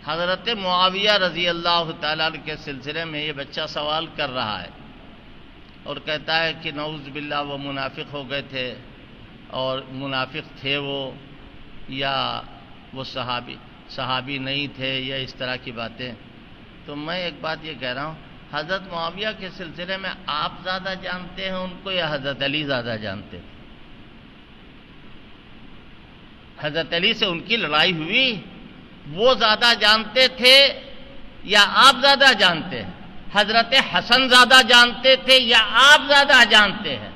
حضرت معاویہ رضی اللہ تعالیٰ عنہ کے سلسلے میں یہ بچہ سوال کر رہا ہے اور کہتا ہے کہ نعوذ باللہ وہ منافق ہو گئے تھے، اور منافق تھے وہ یا وہ صحابی نہیں تھے، یا اس طرح کی باتیں. تو میں ایک بات یہ کہہ رہا ہوں، حضرت معاویہ کے سلسلے میں آپ زیادہ جانتے ہیں ان کو یا حضرت علی زیادہ جانتے ہیں؟ حضرت علی سے ان کی لڑائی ہوئی، وہ زیادہ جانتے تھے یا آپ زیادہ جانتے ہیں؟ حضرت حسن زیادہ جانتے تھے یا آپ زیادہ جانتے ہیں؟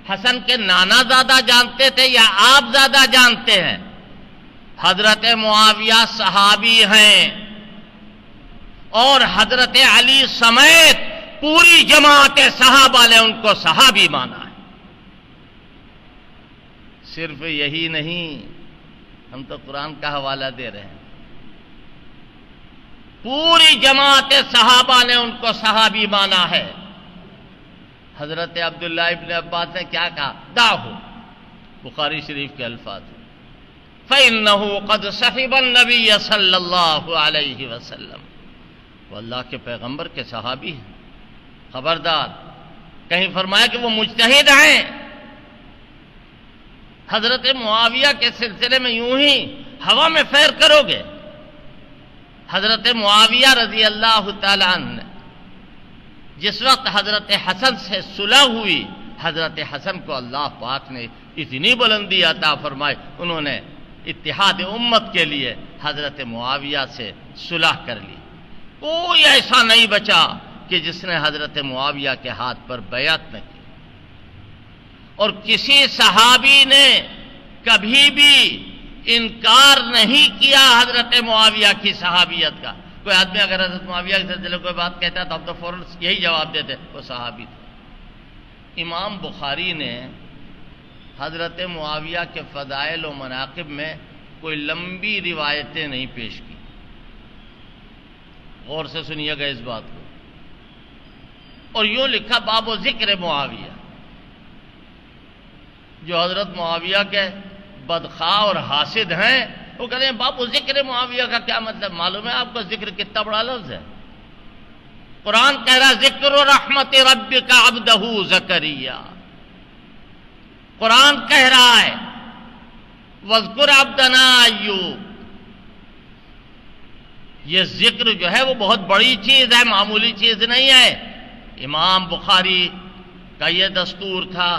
حسن کے نانا زیادہ جانتے تھے یا آپ زیادہ جانتے ہیں؟ حضرت معاویہ صحابی ہیں اور حضرت علی سمیت پوری جماعت صحابہ نے ان کو صحابی مانا ہے. صرف یہی نہیں، ہم تو قرآن کا حوالہ دے رہے ہیں. پوری جماعت صحابہ نے ان کو صحابی مانا ہے. حضرت عبداللہ ابن عباس نے کیا کہا؟ داہو، بخاری شریف کے الفاظ، فَإِنَّهُ قَدْ صَحِبَ النَّبِيَّ صلی اللہ علیہ وسلم. وہ اللہ کے پیغمبر کے صحابی ہیں. خبردار، کہیں فرمایا کہ وہ مجتہد ہیں. حضرت معاویہ کے سلسلے میں یوں ہی ہوا میں فیر کرو گے. حضرت معاویہ رضی اللہ تعالیٰ عنہ جس وقت حضرت حسن سے صلح ہوئی، حضرت حسن کو اللہ پاک نے اتنی بلندی عطا فرمائی، انہوں نے اتحاد امت کے لیے حضرت معاویہ سے صلح کر لی. کوئی ایسا نہیں بچا کہ جس نے حضرت معاویہ کے ہاتھ پر بیعت نہ کی. اور کسی صحابی نے کبھی بھی انکار نہیں کیا حضرت معاویہ کی صحابیت کا. کوئی آدمی اگر حضرت معاویہ کے سلسلے کوئی بات کہتا ہے تو ہم تو فوراً یہی جواب دیتے وہ صحابی تھے. امام بخاری نے حضرت معاویہ کے فضائل و مناقب میں کوئی لمبی روایتیں نہیں پیش کی. غور سے سنیے گا اس بات کو. اور یوں لکھا باب و ذکر معاویہ. جو حضرت معاویہ کے بدخواہ اور حاسد ہیں وہ کہتے ہیں باب و ذکر معاویہ کا کیا مطلب؟ معلوم ہے آپ کو ذکر کتنا بڑا لفظ ہے. قرآن کہہ رہا ذکر رحمت ربک عبدہ زکریا. قرآن کہہ رہا ہے وَاذْكُرْ عَبْدَنَا ایوب. یہ ذکر جو ہے وہ بہت بڑی چیز ہے، معمولی چیز نہیں ہے. امام بخاری کا یہ دستور تھا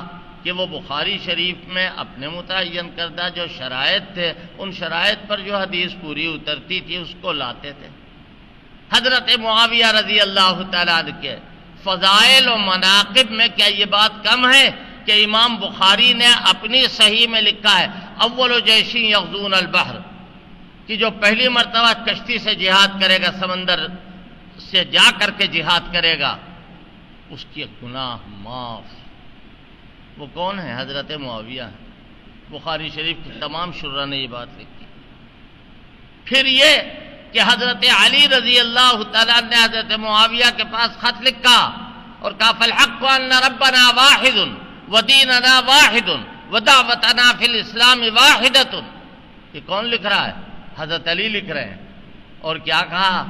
کہ وہ بخاری شریف میں اپنے متعین کردہ جو شرائط تھے، ان شرائط پر جو حدیث پوری اترتی تھی اس کو لاتے تھے. حضرت معاویہ رضی اللہ تعالیٰ عنہ کے فضائل و مناقب میں کیا یہ بات کم ہے کہ امام بخاری نے اپنی صحیح میں لکھا ہے اول جیشی یغزون البحر، کہ جو پہلی مرتبہ کشتی سے جہاد کرے گا، سمندر سے جا کر کے جہاد کرے گا، اس کے گناہ معاف. وہ کون ہے؟ حضرت معاویہ. بخاری شریف کی تمام شرح نے یہ بات لکھی. پھر یہ کہ حضرت علی رضی اللہ تعالیٰ نے حضرت معاویہ کے پاس خط لکھا اور کہا فالحق ان ربنا واحد ودیننا واحد ودعوتنا فی الاسلام واحدۃ. یہ کون لکھ رہا ہے؟ حضرت علی لکھ رہے ہیں. اور کیا کہا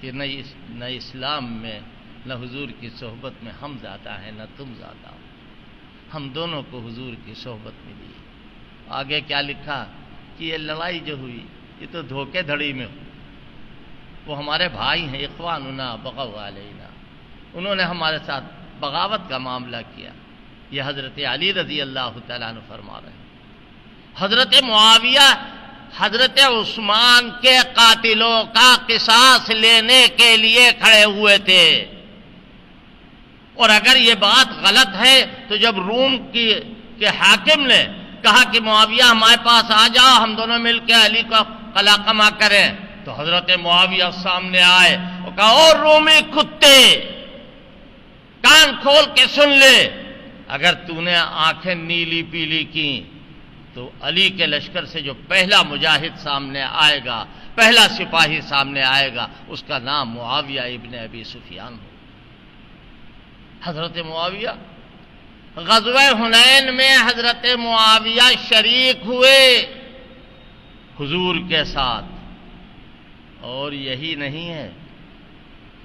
کہ نہ اسلام میں نہ حضور کی صحبت میں ہم زیادہ ہیں نہ تم زیادہ ہو، ہم دونوں کو حضور کی صحبت ملی. آگے کیا لکھا کہ یہ لڑائی جو ہوئی یہ تو دھوکے دھڑی میں ہوئی. وہ ہمارے بھائی ہیں، اخواننا بغوا علینا، انہوں نے ہمارے ساتھ بغاوت کا معاملہ کیا. یہ حضرت علی رضی اللہ تعالیٰ عنہ فرما رہے ہیں. حضرت معاویہ حضرت عثمان کے قاتلوں کا قصاص لینے کے لیے کھڑے ہوئے تھے. اور اگر یہ بات غلط ہے تو جب روم کے حاکم نے کہا کہ معاویہ ہمارے پاس آ جاؤ، ہم دونوں مل کے علی کو قلع قمع کریں، تو حضرت معاویہ سامنے آئے اور کہا او رومی کتے، کان کھول کے سن لے، اگر تو نے آنکھیں نیلی پیلی کی تو علی کے لشکر سے جو پہلا مجاہد سامنے آئے گا، پہلا سپاہی سامنے آئے گا، اس کا نام معاویہ ابن ابی سفیان ہو. حضرت معاویہ غزوہ حنین میں حضرت معاویہ شریک ہوئے حضور کے ساتھ، اور یہی نہیں ہے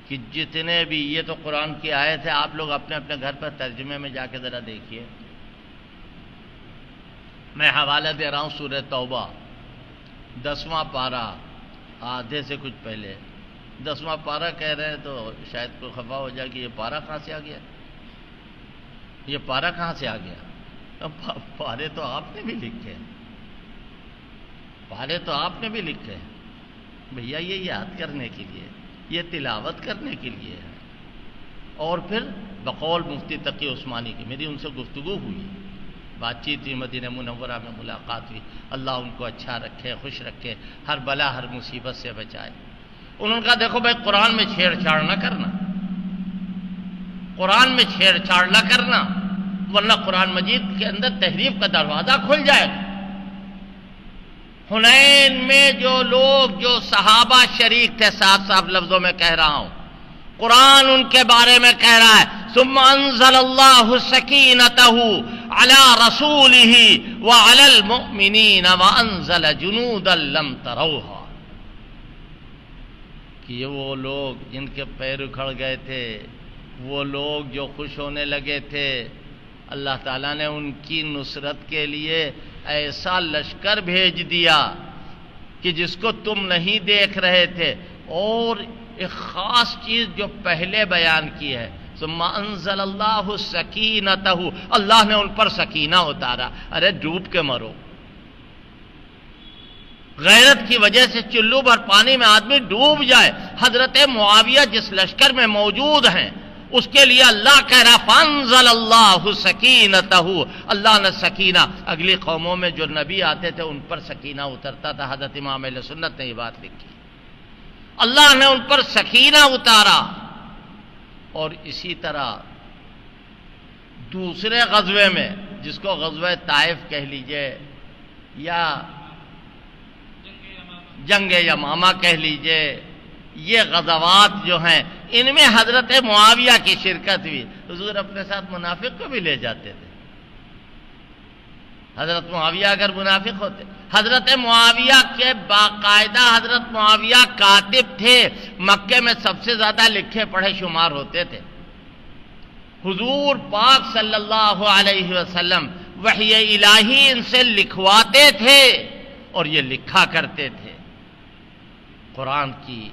کہ جتنے بھی، یہ تو قرآن کی آیت ہے، آپ لوگ اپنے اپنے گھر پر ترجمے میں جا کے ذرا دیکھیے. میں حوالہ دے رہا ہوں سورہ توبہ 10واں پارہ، آدھے سے کچھ پہلے 10واں پارہ کہہ رہے ہیں تو شاید کوئی خفا ہو جائے کہ یہ پارہ کہاں سے آ گیا، یہ پارہ کہاں سے آ گیا. پارے تو آپ نے بھی لکھے، پارے تو آپ نے بھی لکھے بھیا، یہ یاد کرنے کے لیے، یہ تلاوت کرنے کے لیے ہے. اور پھر بقول مفتی تقی عثمانی کی میری ان سے گفتگو ہوئی، بات چیت ہوئی، مدینہ منورہ میں ملاقات ہوئی. اللہ ان کو اچھا رکھے، خوش رکھے، ہر بلا ہر مصیبت سے بچائے. انہوں نے کہا دیکھو بھائی، قرآن میں چھیڑ چھاڑ نہ کرنا، قرآن میں چھیڑ چھاڑ نہ کرنا، ورنہ قرآن مجید کے اندر تحریف کا دروازہ کھل جائے گا. حنین میں جو لوگ، جو صحابہ شریک تھے، صاف صاف لفظوں میں کہہ رہا ہوں، قرآن ان کے بارے میں کہہ رہا ہے ثم انزل اللہ سکینتہ علی رسولہ وعلی المؤمنین وانزل جنودا لم تروها. کہ یہ وہ لوگ جن کے پیر اکھڑ گئے تھے، وہ لوگ جو خوش ہونے لگے تھے، اللہ تعالیٰ نے ان کی نصرت کے لیے ایسا لشکر بھیج دیا کہ جس کو تم نہیں دیکھ رہے تھے. اور ایک خاص چیز جو پہلے بیان کی ہے، ثم انزل اللہ سکینتہ، اللہ نے ان پر سکینہ اتارا. ارے ڈوب کے مرو، غیرت کی وجہ سے چلو بھر پانی میں آدمی ڈوب جائے. حضرت معاویہ جس لشکر میں موجود ہیں، اس کے لیے اللہ کہہ رہا فانزل اللہ سکینتہ، اللہ نے سکینہ، اگلی قوموں میں جو نبی آتے تھے ان پر سکینہ اترتا تھا. حضرت امام اہل سنت نے یہ بات لکھی، اللہ نے ان پر سکینہ اتارا. اور اسی طرح دوسرے غزوے میں، جس کو غزوہ طائف کہہ لیجئے یا جنگ یمامہ کہہ لیجئے، یہ غزوات جو ہیں ان میں حضرت معاویہ کی شرکت ہوئی. حضور اپنے ساتھ منافق کو بھی لے جاتے تھے. حضرت معاویہ اگر منافق ہوتے، حضرت معاویہ کے باقاعدہ، حضرت معاویہ کاتب تھے، مکے میں سب سے زیادہ لکھے پڑھے شمار ہوتے تھے. حضور پاک صلی اللہ علیہ وسلم وحی الہی ان سے لکھواتے تھے اور یہ لکھا کرتے تھے. قرآن کی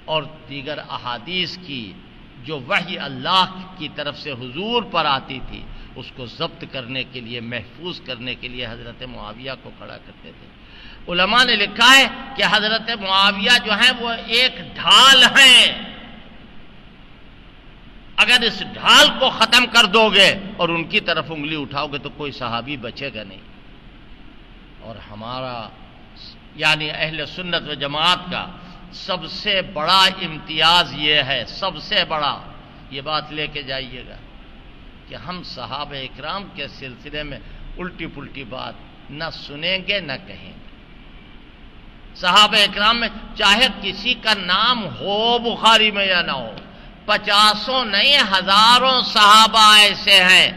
اور دیگر احادیث کی جو وحی اللہ کی طرف سے حضور پر آتی تھی، اس کو ضبط کرنے کے لیے، محفوظ کرنے کے لیے حضرت معاویہ کو کھڑا کرتے تھے. علماء نے لکھا ہے کہ حضرت معاویہ جو ہیں وہ ایک ڈھال ہیں، اگر اس ڈھال کو ختم کر دو گے اور ان کی طرف انگلی اٹھاؤ گے تو کوئی صحابی بچے گا نہیں. اور ہمارا یعنی اہل سنت و جماعت کا سب سے بڑا امتیاز یہ ہے، سب سے بڑا، یہ بات لے کے جائیے گا کہ ہم صحابہ اکرام کے سلسلے میں الٹی پلٹی بات نہ سنیں گے نہ کہیں گے. صحابہ اکرام میں چاہے کسی کا نام ہو بخاری میں یا نہ ہو، 50 نہیں 1000 صحابہ ایسے ہیں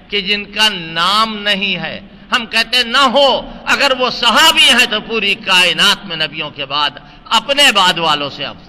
کہ جن کا نام نہیں ہے. ہم کہتے نہ ہو، اگر وہ صحابی ہیں تو پوری کائنات میں نبیوں کے بعد اپنے بعد والوں سے افضل.